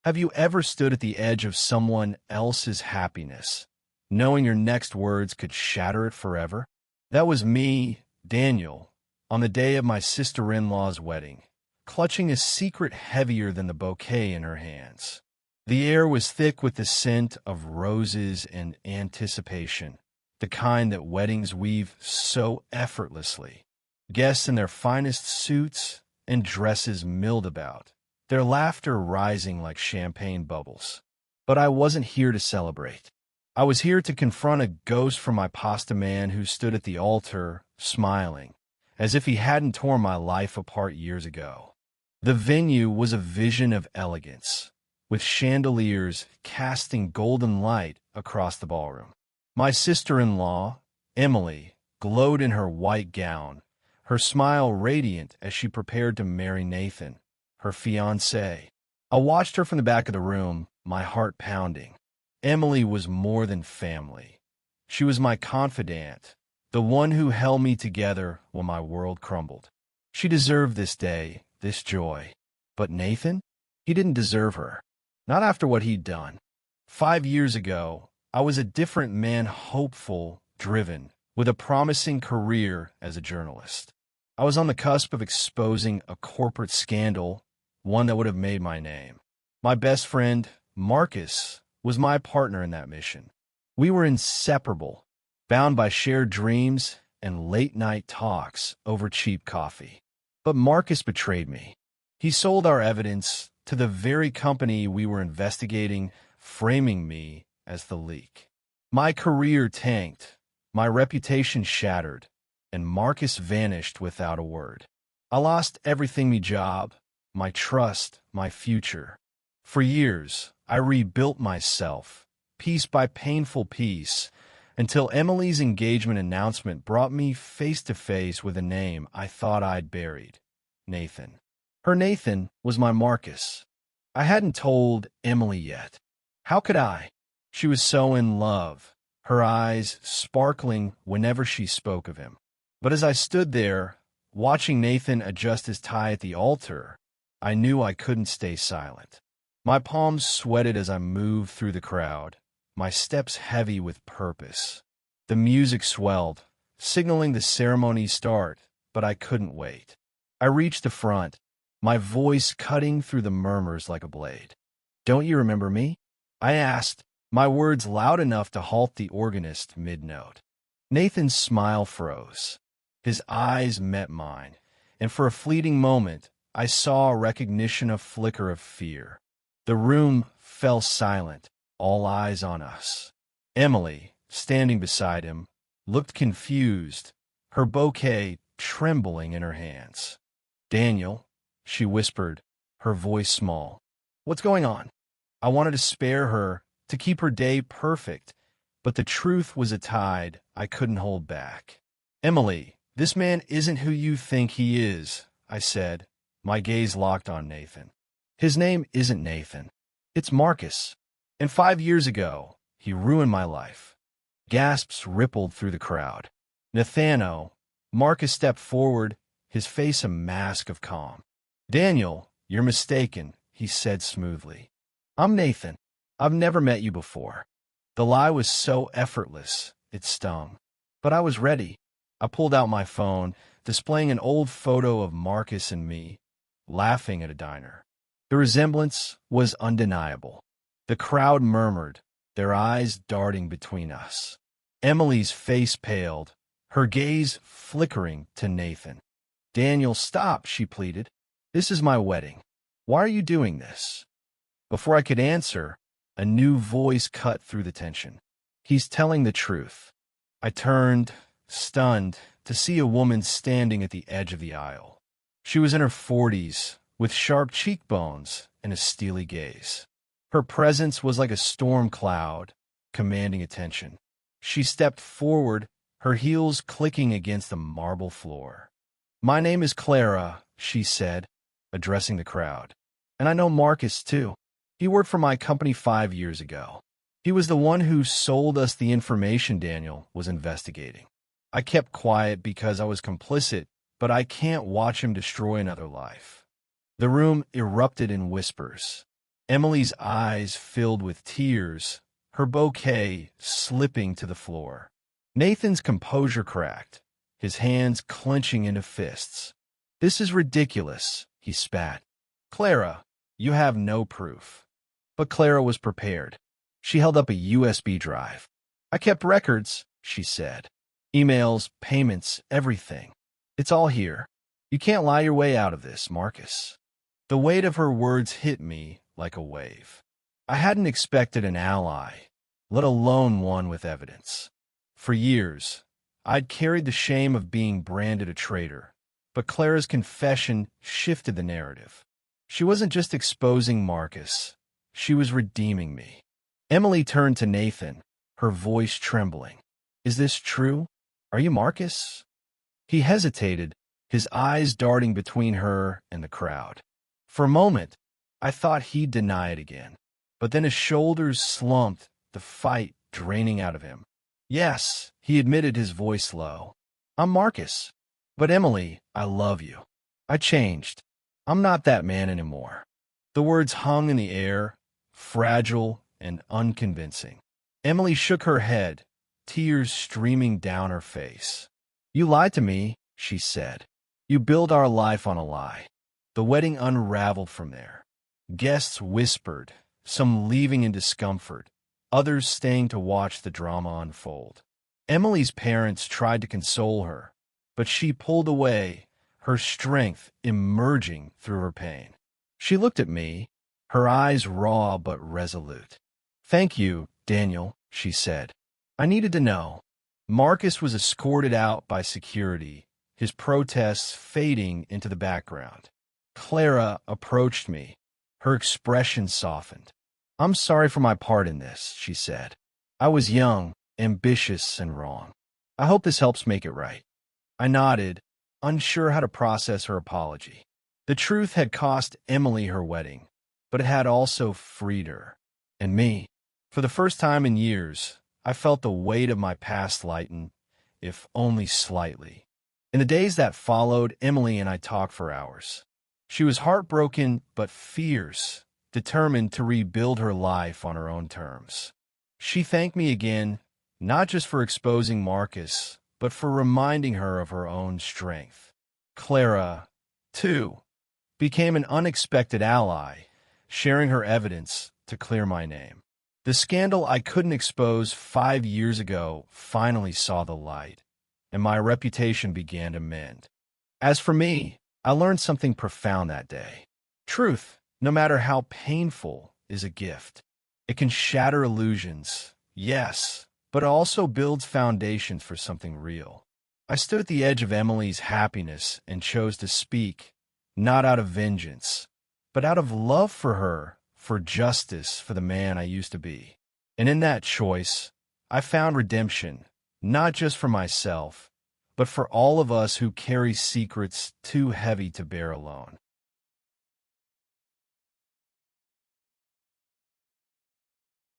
Have you ever stood at the edge of someone else's happiness, knowing your next words could shatter it forever? That was me, Daniel, on the day of my sister-in-law's wedding, clutching a secret heavier than the bouquet in her hands. The air was thick with the scent of roses and anticipation, the kind that weddings weave so effortlessly. Guests in their finest suits and dresses milled about, their laughter rising like champagne bubbles. But I wasn't here to celebrate. I was here to confront a ghost from my pasta man who stood at the altar, smiling, as if he hadn't torn my life apart years ago. The venue was a vision of elegance, with chandeliers casting golden light across the ballroom. My sister-in-law, Emily, glowed in her white gown, her smile radiant as she prepared to marry Nathan, her fiancé. I watched her from the back of the room, my heart pounding. Emily was more than family. She was my confidant, the one who held me together when my world crumbled. She deserved this day, this joy. But Nathan? He didn't deserve her. Not after what he'd done. 5 years ago, I was a different man, hopeful, driven, with a promising career as a journalist. I was on the cusp of exposing a corporate scandal, one that would have made my name. My best friend, Marcus, was my partner in that mission. We were inseparable, bound by shared dreams and late-night talks over cheap coffee. But Marcus betrayed me. He sold our evidence to the very company we were investigating, framing me as the leak. My career tanked, my reputation shattered, and Marcus vanished without a word. I lost everything: my job, my trust, my future. For years, I rebuilt myself, piece by painful piece, until Emily's engagement announcement brought me face to face with a name I thought I'd buried: Nathan. Her Nathan was my Marcus. I hadn't told Emily yet. How could I? She was so in love, her eyes sparkling whenever she spoke of him. But as I stood there, watching Nathan adjust his tie at the altar, I knew I couldn't stay silent. My palms sweated as I moved through the crowd, my steps heavy with purpose. The music swelled, signaling the ceremony's start, but I couldn't wait. I reached the front, my voice cutting through the murmurs like a blade. "Don't you remember me?" I asked, my words loud enough to halt the organist mid-note. Nathan's smile froze. His eyes met mine, and for a fleeting moment, I saw a recognition, a flicker of fear. The room fell silent, all eyes on us. Emily, standing beside him, looked confused, her bouquet trembling in her hands. "Daniel," she whispered, her voice small. "What's going on?" I wanted to spare her, to keep her day perfect, but the truth was a tide I couldn't hold back. "Emily, this man isn't who you think he is," I said, my gaze locked on Nathan. "His name isn't Nathan. It's Marcus. And 5 years ago, he ruined my life." Gasps rippled through the crowd. "Nathano," Marcus stepped forward, his face a mask of calm. "Daniel, you're mistaken," he said smoothly. "I'm Nathan. I've never met you before." The lie was so effortless, it stung. But I was ready. I pulled out my phone, displaying an old photo of Marcus and me, laughing at a diner. The resemblance was undeniable. The crowd murmured, their eyes darting between us. Emily's face paled, her gaze flickering to Nathan. "Daniel, stop," she pleaded. "This is my wedding. Why are you doing this?" Before I could answer, a new voice cut through the tension. "He's telling the truth." I turned, stunned, to see a woman standing at the edge of the aisle. She was in her 40s, with sharp cheekbones and a steely gaze. Her presence was like a storm cloud, commanding attention. She stepped forward, her heels clicking against the marble floor. "My name is Clara," she said, addressing the crowd. "And I know Marcus, too. He worked for my company 5 years ago. He was the one who sold us the information Daniel was investigating. I kept quiet because I was complicit, but I can't watch him destroy another life." The room erupted in whispers. Emily's eyes filled with tears, her bouquet slipping to the floor. Nathan's composure cracked, his hands clenching into fists. "This is ridiculous," he spat. "Clara, you have no proof." But Clara was prepared. She held up a USB drive. "I kept records," she said. "Emails, payments, everything. It's all here. You can't lie your way out of this, Marcus." The weight of her words hit me like a wave. I hadn't expected an ally, let alone one with evidence. For years, I'd carried the shame of being branded a traitor, but Clara's confession shifted the narrative. She wasn't just exposing Marcus, she was redeeming me. Emily turned to Nathan, her voice trembling. "Is this true? Are you Marcus?" He hesitated, his eyes darting between her and the crowd. For a moment, I thought he'd deny it again, but then his shoulders slumped, the fight draining out of him. "Yes," he admitted, his voice low. "I'm Marcus. But Emily, I love you. I changed. I'm not that man anymore." The words hung in the air, fragile and unconvincing. Emily shook her head, tears streaming down her face. "You lied to me," she said. "You built our life on a lie." The wedding unraveled from there. Guests whispered, some leaving in discomfort, others staying to watch the drama unfold. Emily's parents tried to console her, but she pulled away, her strength emerging through her pain. She looked at me, her eyes raw but resolute. "Thank you, Daniel," she said. "I needed to know." Marcus was escorted out by security, his protests fading into the background. Clara approached me, her expression softened. "I'm sorry for my part in this," she said. "I was young, ambitious, and wrong. I hope this helps make it right." I nodded, unsure how to process her apology. The truth had cost Emily her wedding, but it had also freed her. And me. For the first time in years, I felt the weight of my past lighten, if only slightly. In the days that followed, Emily and I talked for hours. She was heartbroken but fierce, determined to rebuild her life on her own terms. She thanked me again, not just for exposing Marcus, but for reminding her of her own strength. Clara, too, became an unexpected ally, sharing her evidence to clear my name. The scandal I couldn't expose 5 years ago finally saw the light, and my reputation began to mend. As for me, I learned something profound that day. Truth, no matter how painful, is a gift. It can shatter illusions, yes, but it also builds foundations for something real. I stood at the edge of Emily's happiness and chose to speak, not out of vengeance, but out of love for her, for justice for the man I used to be. And in that choice, I found redemption, not just for myself, but for all of us who carry secrets too heavy to bear alone.